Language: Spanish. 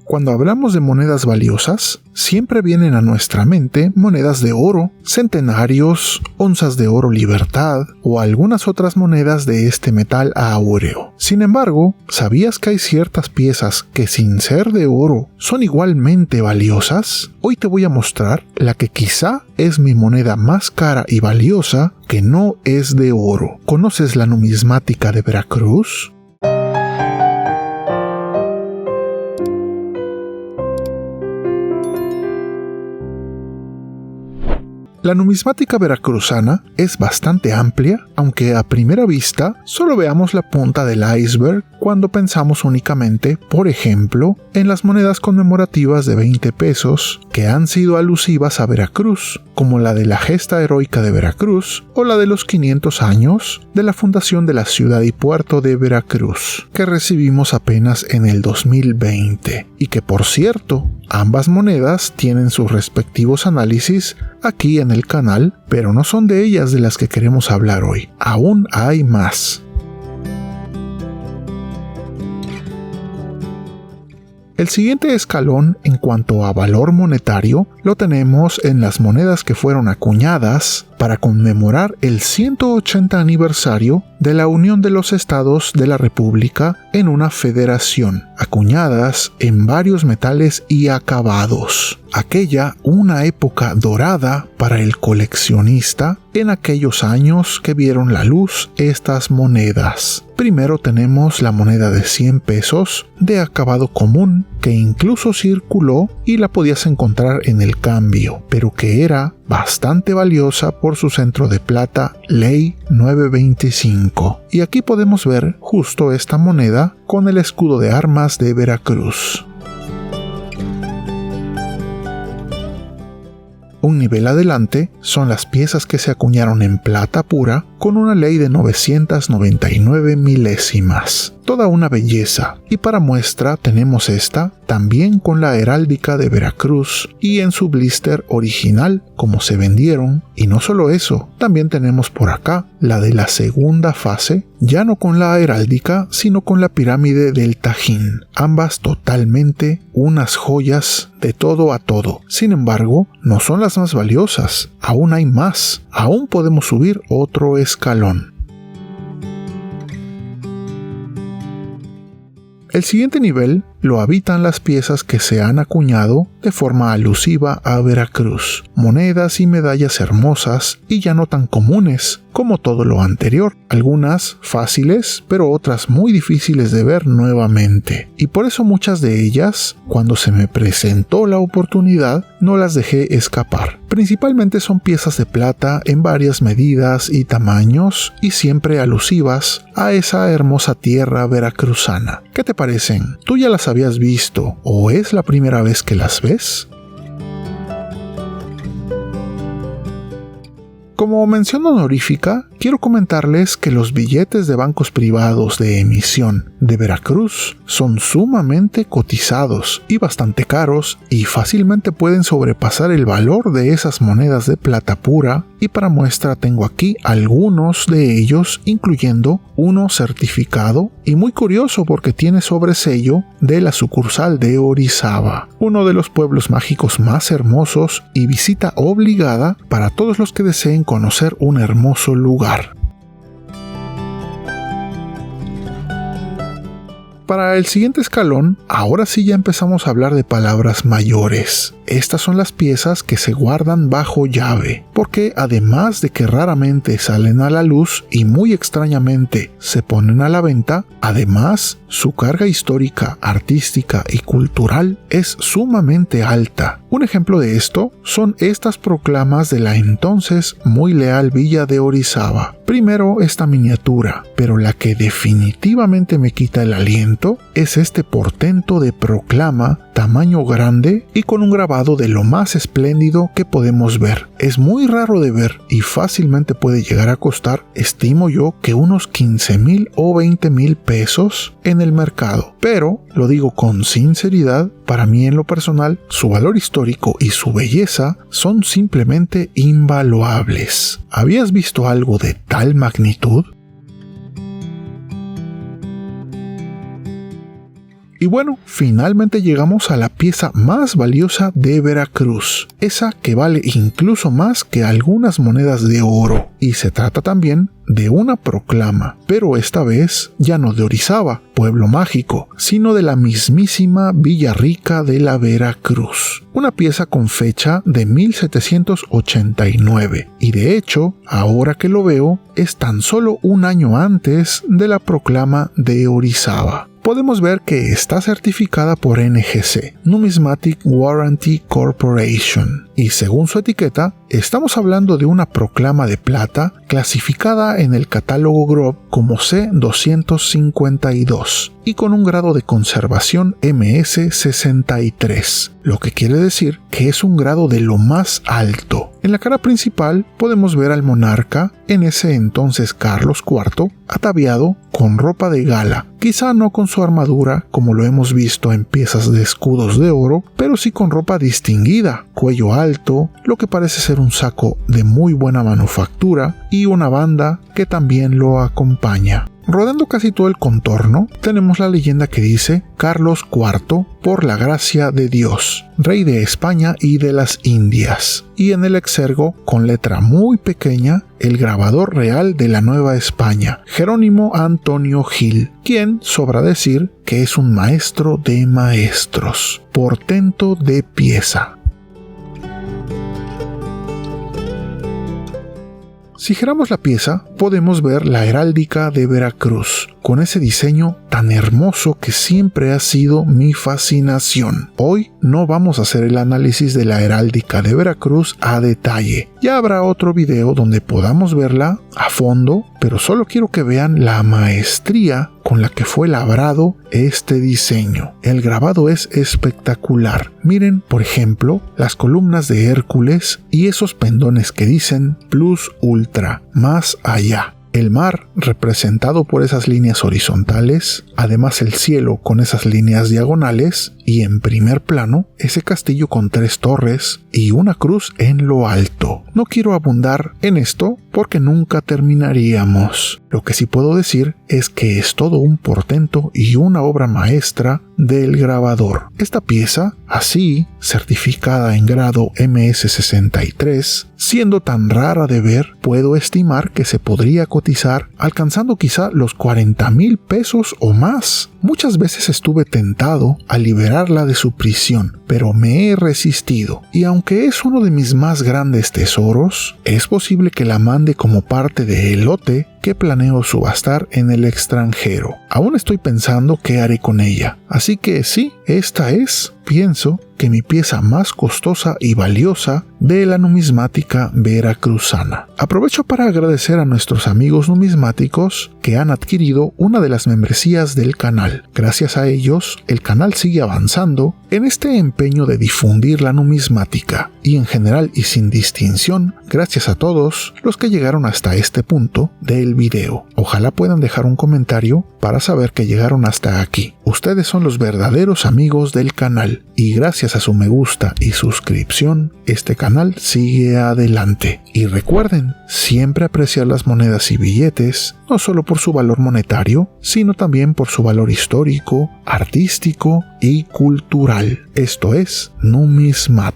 Cuando hablamos de monedas valiosas, siempre vienen a nuestra mente monedas de oro, centenarios, onzas de oro libertad o algunas otras monedas de este metal áureo. Sin embargo, ¿sabías que hay ciertas piezas que sin ser de oro son igualmente valiosas? Hoy te voy a mostrar la que quizá es mi moneda más cara y valiosa que no es de oro. ¿Conoces la numismática de Veracruz? La numismática veracruzana es bastante amplia, aunque a primera vista solo veamos la punta del iceberg cuando pensamos únicamente, por ejemplo, en las monedas conmemorativas de 20 pesos que han sido alusivas a Veracruz, como la de la gesta heroica de Veracruz o la de los 500 años de la fundación de la ciudad y puerto de Veracruz, que recibimos apenas en el 2020, y que por cierto, ambas monedas tienen sus respectivos análisis aquí en el canal, pero no son de ellas de las que queremos hablar hoy. Aún hay más. El siguiente escalón en cuanto a valor monetario lo tenemos en las monedas que fueron acuñadas para conmemorar el 180 aniversario de la unión de los estados de la República en una federación, acuñadas en varios metales y acabados. Aquella una época dorada para el coleccionista en aquellos años que vieron la luz estas monedas. Primero tenemos la moneda de 100 pesos de acabado común que incluso circuló y la podías encontrar en el cambio, pero que era bastante valiosa por su centro de plata Ley 925. Y aquí podemos ver justo esta moneda con el escudo de armas de Veracruz. Un nivel adelante son las piezas que se acuñaron en plata pura con una ley de 999 milésimas. Toda una belleza. Y para muestra tenemos esta también con la heráldica de Veracruz y en su blister original como se vendieron. Y no solo eso, también tenemos por acá la de la segunda fase, ya no con la heráldica sino con la pirámide del Tajín. Ambas totalmente unas joyas de todo a todo. Sin embargo, no son las más valiosas. Aún hay más. Aún podemos subir otro escalón. El siguiente nivel lo habitan las piezas que se han acuñado de forma alusiva a Veracruz, monedas y medallas hermosas y ya no tan comunes como todo lo anterior, algunas fáciles pero otras muy difíciles de ver nuevamente, y por eso muchas de ellas, cuando se me presentó la oportunidad, no las dejé escapar. Principalmente son piezas de plata en varias medidas y tamaños y siempre alusivas a esa hermosa tierra veracruzana. ¿Qué te parecen? ¿Tú ya las habías visto o es la primera vez que las ves? Como mención honorífica, quiero comentarles que los billetes de bancos privados de emisión de Veracruz son sumamente cotizados y bastante caros y fácilmente pueden sobrepasar el valor de esas monedas de plata pura, y para muestra tengo aquí algunos de ellos, incluyendo uno certificado y muy curioso porque tiene sobresello de la sucursal de Orizaba, uno de los pueblos mágicos más hermosos y visita obligada para todos los que deseen conocer un hermoso lugar. Para el siguiente escalón, ahora sí ya empezamos a hablar de palabras mayores. Estas son las piezas que se guardan bajo llave, porque además de que raramente salen a la luz y muy extrañamente se ponen a la venta, además su carga histórica, artística y cultural es sumamente alta. Un ejemplo de esto son estas proclamas de la entonces muy leal villa de Orizaba. Primero esta miniatura, pero la que definitivamente me quita el aliento es este portento de proclama tamaño grande y con un grabado de lo más espléndido que podemos ver. Es muy raro de ver y fácilmente puede llegar a costar, estimo yo, que unos 15,000 o 20,000 pesos en el mercado. Pero, lo digo con sinceridad, para mí en lo personal, su valor histórico y su belleza son simplemente invaluables. ¿Habías visto algo de tal magnitud? Y bueno, finalmente llegamos a la pieza más valiosa de Veracruz, esa que vale incluso más que algunas monedas de oro. Y se trata también de una proclama, pero esta vez ya no de Orizaba, pueblo mágico, sino de la mismísima Villarrica de la Veracruz. Una pieza con fecha de 1789, y de hecho, ahora que lo veo, es tan solo un año antes de la proclama de Orizaba. Podemos ver que está certificada por NGC, Numismatic Warranty Corporation, y según su etiqueta, estamos hablando de una proclama de plata clasificada en el catálogo Grob como C252 y con un grado de conservación MS63, lo que quiere decir que es un grado de lo más alto. En la cara principal podemos ver al monarca, en ese entonces Carlos IV, ataviado con ropa de gala, quizá no con su armadura como lo hemos visto en piezas de escudos de oro, pero sí con ropa distinguida, cuello alto, lo que parece ser un saco de muy buena manufactura y una banda que también lo acompaña. Rodeando casi todo el contorno, tenemos la leyenda que dice Carlos IV, por la gracia de Dios, rey de España y de las Indias. Y en el exergo, con letra muy pequeña, el grabador real de la Nueva España, Jerónimo Antonio Gil, quien sobra decir que es un maestro de maestros. Portento de pieza. Si giramos la pieza, podemos ver la heráldica de Veracruz, con ese diseño tan hermoso que siempre ha sido mi fascinación. Hoy no vamos a hacer el análisis de la heráldica de Veracruz a detalle. Ya habrá otro video donde podamos verla a fondo, pero solo quiero que vean la maestría con la que fue labrado este diseño. El grabado es espectacular. Miren, por ejemplo, las columnas de Hércules y esos pendones que dicen Plus Ultra, más allá. El mar representado por esas líneas horizontales, además el cielo con esas líneas diagonales y en primer plano ese castillo con 3 torres y una cruz en lo alto. No quiero abundar en esto porque nunca terminaríamos. Lo que sí puedo decir es que es todo un portento y una obra maestra del grabador. Esta pieza, así, certificada en grado MS63, siendo tan rara de ver, puedo estimar que se podría cotizar alcanzando quizá los 40,000 pesos o más. Muchas veces estuve tentado a liberarla de su prisión, pero me he resistido, y aunque es uno de mis más grandes tesoros, es posible que la mande como parte del lote que planeo subastar en el extranjero. Aún estoy pensando qué haré con ella, así que sí, esta es, pienso, que mi pieza más costosa y valiosa de la numismática veracruzana. Aprovecho para agradecer a nuestros amigos numismáticos que han adquirido una de las membresías del canal. Gracias a ellos, el canal sigue avanzando en este empeño de difundir la numismática, y en general y sin distinción, gracias a todos los que llegaron hasta este punto del video. Ojalá puedan dejar un comentario para saber que llegaron hasta aquí. Ustedes son los verdaderos amigos del canal, y gracias a su me gusta y suscripción, este canal sigue adelante. Y recuerden, siempre apreciar las monedas y billetes, no solo por su valor monetario, sino también por su valor histórico, artístico y cultural. Esto es Numismat.